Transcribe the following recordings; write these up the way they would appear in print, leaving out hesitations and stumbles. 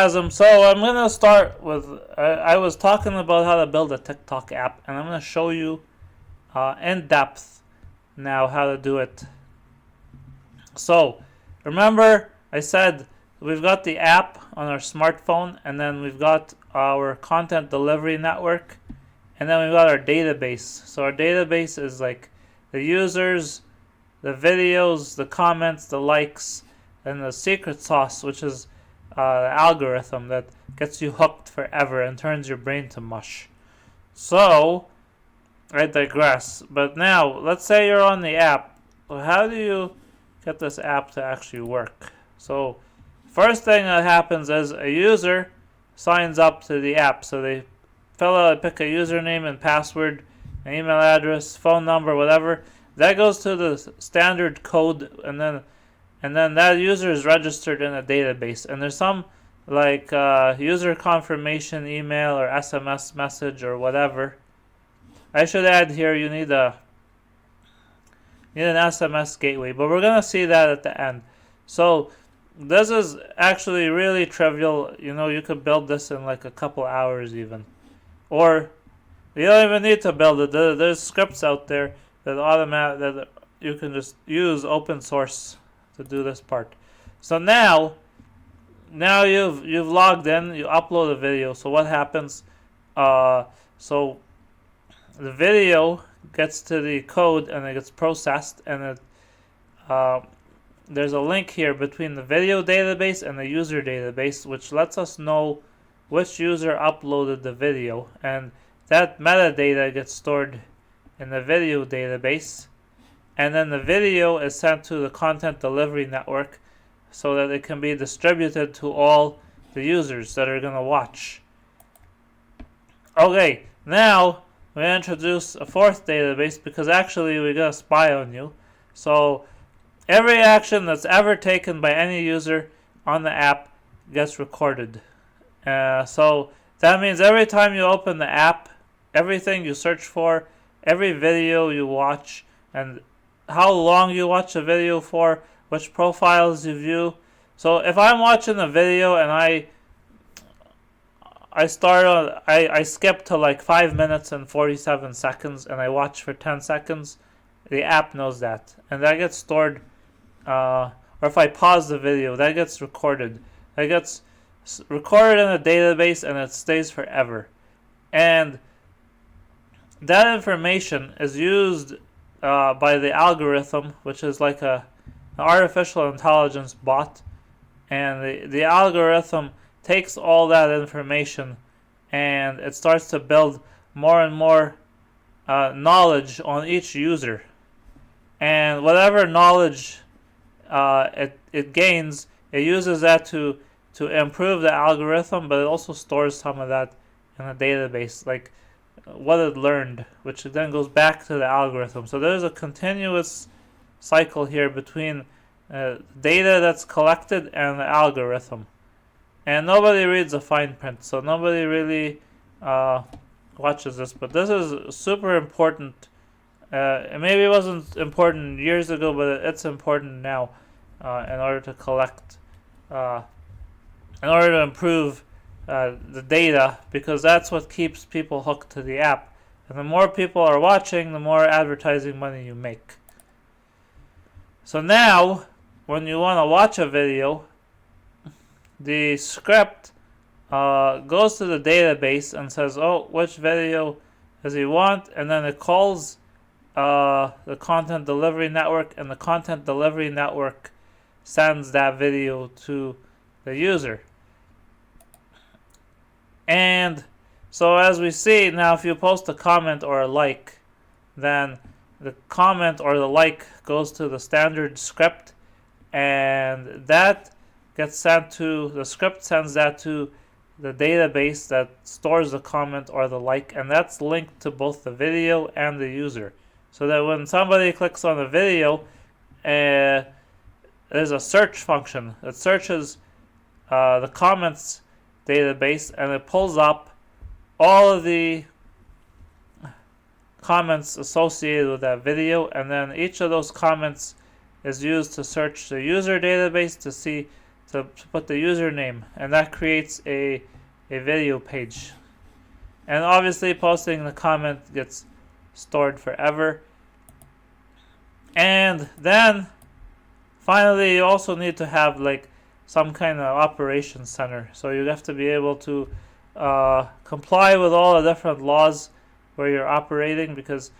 So I'm gonna start with I was talking about how to build a TikTok app, and I'm gonna show you in depth now how to do it. So remember I said we've got the app on our smartphone, and then we've got our content delivery network, and then we've got our database. So our database is like the users, the videos, the comments, the likes, and the secret sauce, which is the algorithm that gets you hooked forever and turns your brain to mush. So, I digress. But now, let's say you're on the app. So how do you get this app to actually work? So, first thing that happens is a user signs up to the app. So they pick a username and password, an email address, phone number, whatever. That goes to the standard code, and then that user is registered in a database. And there's some like user confirmation email or SMS message or whatever. I should add here you need an SMS gateway, but we're gonna see that at the end. So this is actually really trivial. You could build this in like a couple hours even, or you don't even need to build it. There's scripts out there that you can just use open source to do this part. So now you've logged in, you upload a video. So what happens? So the video gets to the code and it gets processed, and there's a link here between the video database and the user database, which lets us know which user uploaded the video, and that metadata gets stored in the video database, and then the video is sent to the content delivery network so that it can be distributed to all the users that are going to watch. Okay, now we introduce a fourth database because actually we got a spy on you. So every action that's ever taken by any user on the app gets recorded. So that means every time you open the app, everything you search for, every video you watch, and how long you watch a video for, which profiles you view. So if I'm watching a video and I skip to like 5 minutes and 47 seconds and I watch for 10 seconds, the app knows that, and that gets stored. Or if I pause the video, that gets recorded. That gets recorded in a database and it stays forever. And that information is used by the algorithm, which is like an artificial intelligence bot, and the algorithm takes all that information and it starts to build more and more knowledge on each user, and whatever knowledge it gains, it uses that to improve the algorithm, but it also stores some of that in a database, like what it learned, which then goes back to the algorithm. So there's a continuous cycle here between data that's collected and the algorithm. And nobody reads the fine print, so nobody really watches this. But this is super important. Maybe it wasn't important years ago, but it's important now in order to collect, in order to improve the data, because that's what keeps people hooked to the app. And the more people are watching, the more advertising money you make. So now, when you want to watch a video, the script goes to the database and says, oh, which video does he want? And then it calls the content delivery network, and the content delivery network sends that video to the user. And so as we see now, if you post a comment or a like, then the comment or the like goes to the standard script, and that gets sent to the script, sends that to the database that stores the comment or the like, and that's linked to both the video and the user, so that when somebody clicks on a video, there's a search function that searches the comments database, and it pulls up all of the comments associated with that video, and then each of those comments is used to search the user database to see to put the username, and that creates a video page. And obviously posting the comment gets stored forever. And then finally you also need to have like some kind of operations center. So you have to be able to comply with all the different laws where you're operating, because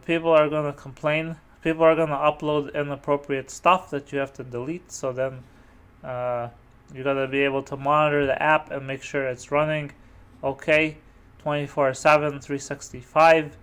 people are going to complain. People are going to upload inappropriate stuff that you have to delete. So then you got to be able to monitor the app and make sure it's running okay 24/7, 365.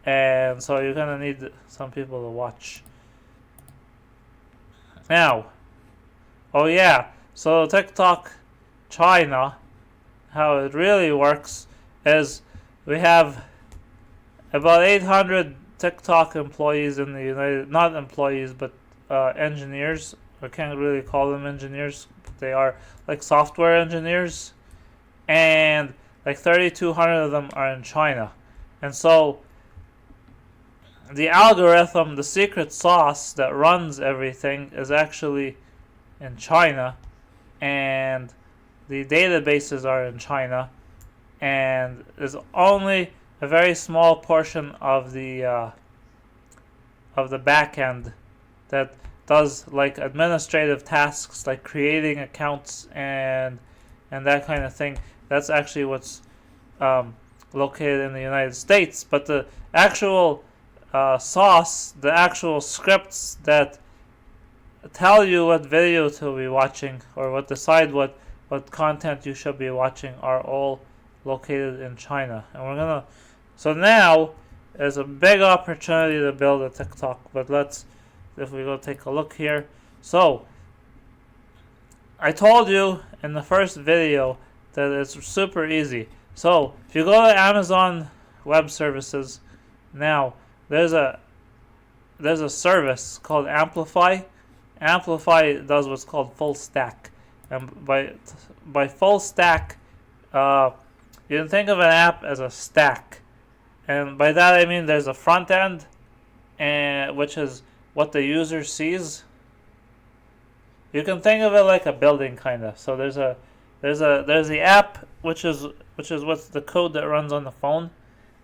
And so you're going to need some people to watch. Now, oh yeah, so TikTok China, how it really works is we have about 800 TikTok employees in the not employees, but engineers. I can't really call them engineers, but they are like software engineers. And like 3,200 of them are in China. And so the algorithm, the secret sauce that runs everything, is actually in China, and the databases are in China, and there's only a very small portion of the back end that does like administrative tasks like creating accounts and that kind of thing. That's actually what's located in the United States. But the actual sauce, the actual scripts that tell you what video to be watching or what decide what content you should be watching are all located in China. And we're gonna, so now there's a big opportunity to build a TikTok. But if we go take a look here. So I told you in the first video that it's super easy. So if you go to Amazon Web Services now, there's a service called Amplify. Amplify does what's called full stack, and by full stack, you can think of an app as a stack, and by that I mean there's a front end, and which is what the user sees. You can think of it like a building kind of. So there's the app, which is what's the code that runs on the phone,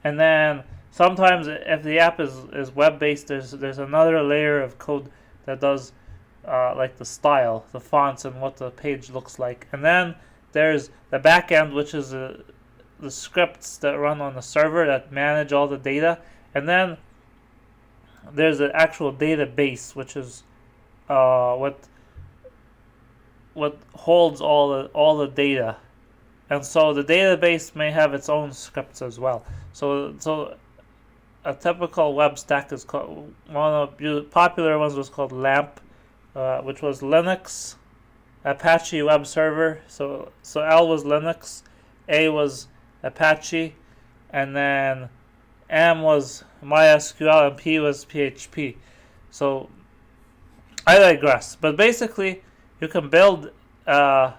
and then sometimes if the app is web based, there's another layer of code that does like the style, the fonts, and what the page looks like. And then there's the back end, which is the scripts that run on the server that manage all the data. And then there's the actual database, which is what holds all the data. And so the database may have its own scripts as well. So a typical web stack is called, one of the popular ones was called LAMP, which was Linux, Apache Web Server. So L was Linux, A was Apache, and then M was MySQL, and P was PHP. So I digress. But basically, you can build a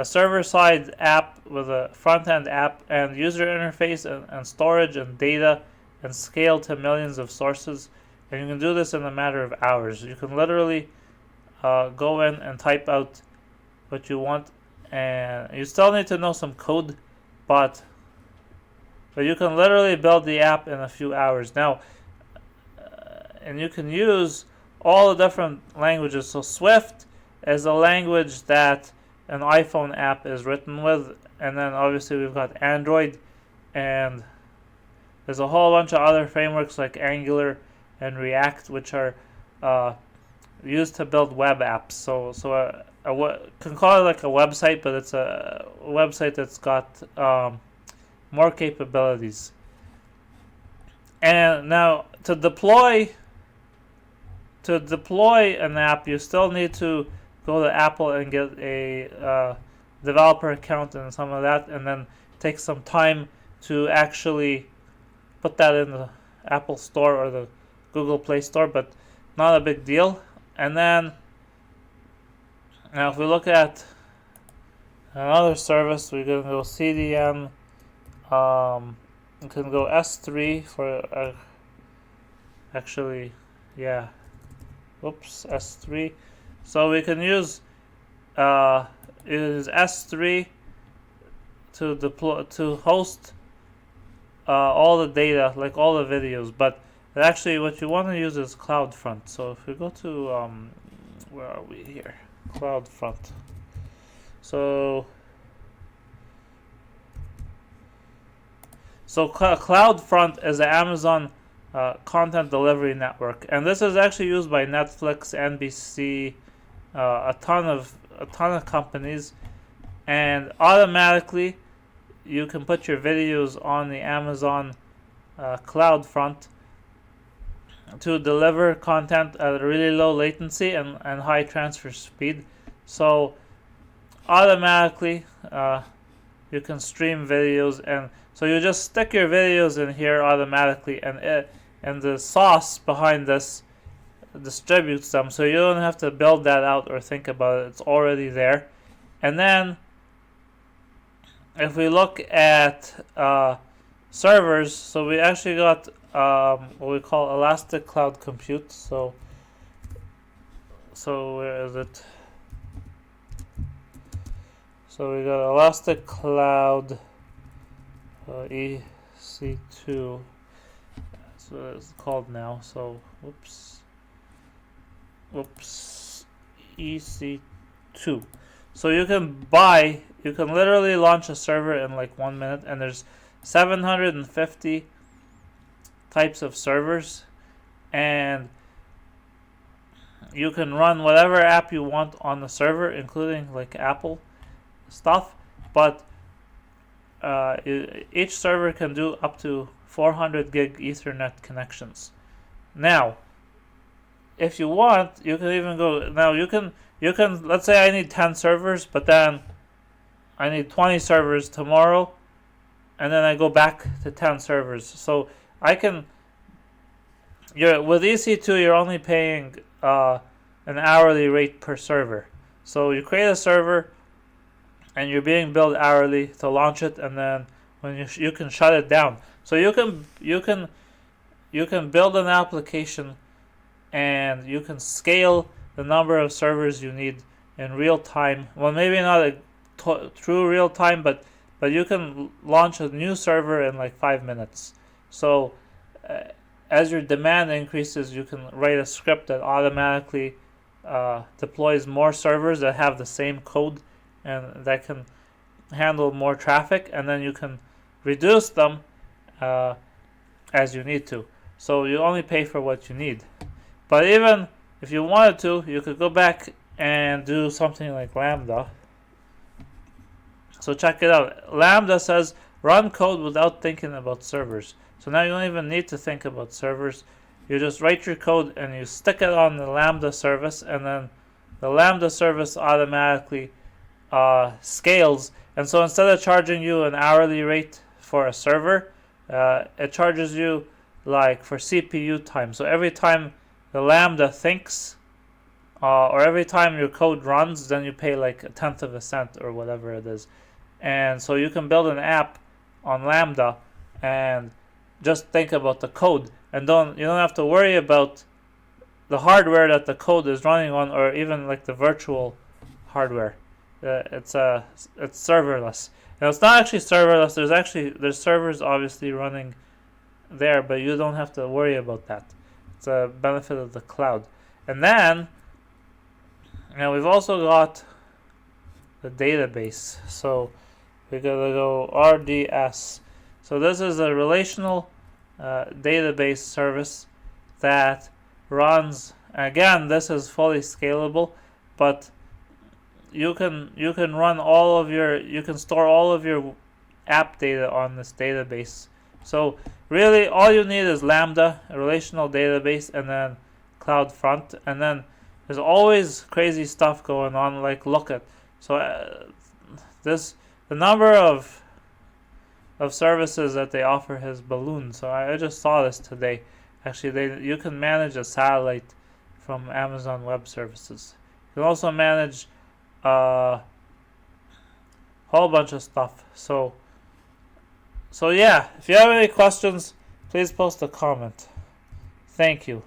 server-side app with a front-end app and user interface and storage and data and scale to millions of sources. And you can do this in a matter of hours. You can literally go in and type out what you want, and you still need to know some code, but you can literally build the app in a few hours now. And you can use all the different languages. So Swift is a language that an iPhone app is written with, and then obviously we've got Android, and there's a whole bunch of other frameworks like Angular and React, which are used to build web apps. So can call it like a website, but it's a website that's got more capabilities. And now to deploy an app, you still need to go to Apple and get a developer account and some of that, and then take some time to actually put that in the Apple Store or the Google Play Store, but not a big deal. And then now if we look at another service, we're going to go CDN. You can go S3 for S3. So we can use you use S3 to deploy to host all the data, like all the videos. But actually, what you want to use is CloudFront. So if we go to where are we here? CloudFront. So CloudFront is the Amazon content delivery network, and this is actually used by Netflix, NBC, a ton of companies, and automatically you can put your videos on the Amazon CloudFront to deliver content at a really low latency and high transfer speed. So automatically you can stream videos, and so you just stick your videos in here automatically, and the sauce behind this distributes them, so you don't have to build that out or think about it. It's already there. And then if we look at servers, so we actually got what we call Elastic Cloud Compute. So where is it? So we got Elastic Cloud EC2. That's what it's called now. So whoops, EC2. So you can literally launch a server in like 1 minute, and there's 750 types of servers, and you can run whatever app you want on the server, including like Apple stuff. But each server can do up to 400 gig Ethernet connections. Now, if you want, you can even go. Now you can. Let's say I need 10 servers, but then I need 20 servers tomorrow, and then I go back to 10 servers. So I can. With EC2, you're only paying an hourly rate per server. So you create a server, and you're being billed hourly to launch it, and then when you can shut it down. So you can build an application, and you can scale the number of servers you need in real time. Well, maybe not a true real time, but you can launch a new server in like 5 minutes. So as your demand increases, you can write a script that automatically deploys more servers that have the same code and that can handle more traffic, and then you can reduce them as you need to. So you only pay for what you need. But even if you wanted to, you could go back and do something like Lambda. So check it out. Lambda says run code without thinking about servers. So now you don't even need to think about servers. You just write your code and you stick it on the Lambda service, and then the Lambda service automatically scales. And so instead of charging you an hourly rate for a server, it charges you like for CPU time. So every time the Lambda thinks, or every time your code runs, then you pay like 1/10 of a cent or whatever it is. And so you can build an app on Lambda and just think about the code, and you don't have to worry about the hardware that the code is running on, or even like the virtual hardware. It's serverless. Now it's not actually serverless. There's servers obviously running there, but you don't have to worry about that. It's a benefit of the cloud. And then now we've also got the database. So we gotta go RDS. So this is a relational database service that runs. Again, this is fully scalable, but you can run you can store all of your app data on this database. So really all you need is Lambda, a relational database, and then CloudFront, and then there's always crazy stuff going on. Like look at the number of services that they offer has ballooned. So I just saw this today. Actually, you can manage a satellite from Amazon Web Services. You can also manage a whole bunch of stuff. So yeah, if you have any questions, please post a comment. Thank you.